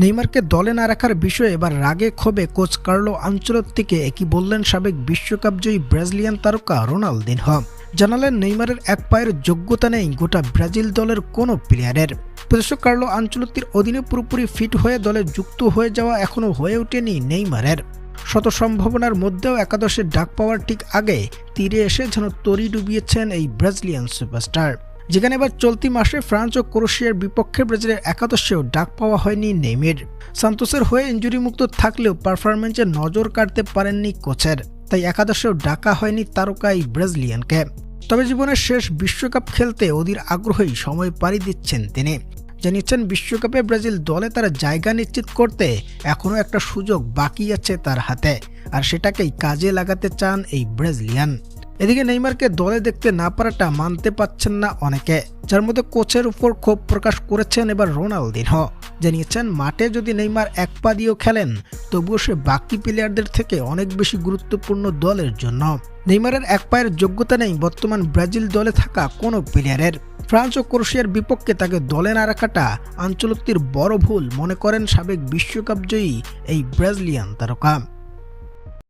নেইমারকে দলে না রাখার বিষয়ে এবার রাগে ক্ষোভে কোচ কার্লো আনচেলত্তিকে একই বললেন সাবেক বিশ্বকাপজয়ী ব্রাজিলিয়ান তারকা রোনালদিনহো। জানালেন নেইমারের এক পায়ের যোগ্যতা নেই গোটা ব্রাজিল দলের কোনো প্লেয়ারের। প্রশাসক কার্লো আনচেলত্তির অধীনে পুরোপুরি ফিট হয়ে দলে যুক্ত হয়ে যাওয়া এখনও হয়ে ওঠেনি নেইমারের। শত সম্ভাবনার মধ্যেও একাদশে ডাক পাওয়ার ঠিক আগে তীরে এসে যেন তরি ডুবিয়েছেন এই ব্রাজিলিয়ান সুপারস্টার। যেখানে এবার চলতি মাসে ফ্রান্স ও ক্রোয়েশিয়ার বিপক্ষে ব্রাজিলের একাদশেও ডাক পাওয়া হয়নি নেইমার। সান্তোসের হয়ে ইনজুরিমুক্ত থাকলেও পারফরম্যান্সে নজর কাটতে পারেননি কোচের, তাই একাদশেও ডাকা হয়নি তারকা এই ব্রাজিলিয়ানকে। তবে জীবনের শেষ বিশ্বকাপ খেলতে অধীর আগ্রহেই সময় পাড়ি দিচ্ছেন তিনি। জানিয়েছেন বিশ্বকাপে ব্রাজিল দলে তার জায়গা নিশ্চিত করতে এখনও একটা সুযোগ বাকি আছে তার হাতে, আর সেটাকেই কাজে লাগাতে চান এই ব্রাজিলিয়ান। এদিকে নেইমারকে দলে দেখতে না পারাটা মানতে পারছেন না অনেকে, যার মধ্যে কোচের উপর ক্ষোভ প্রকাশ করেছেন এবার রোনালদিনহো। জানিয়েছেন মাঠে যদি নেইমার এক পা দিয়েও খেলেন তবুও সে বাকি প্লেয়ারদের থেকে অনেক বেশি গুরুত্বপূর্ণ দলের জন্য। নেইমারের এক পায়ের যোগ্যতা নেই বর্তমান ব্রাজিল দলে থাকা কোনো প্লেয়ারের। ফ্রান্স ও ক্রোয়েশিয়ার বিপক্ষে তাকে দলে না রাখাটা আনচেলত্তির বড় ভুল মনে করেন সাবেক বিশ্বকাপজয়ী এই ব্রাজিলিয়ান তারকা।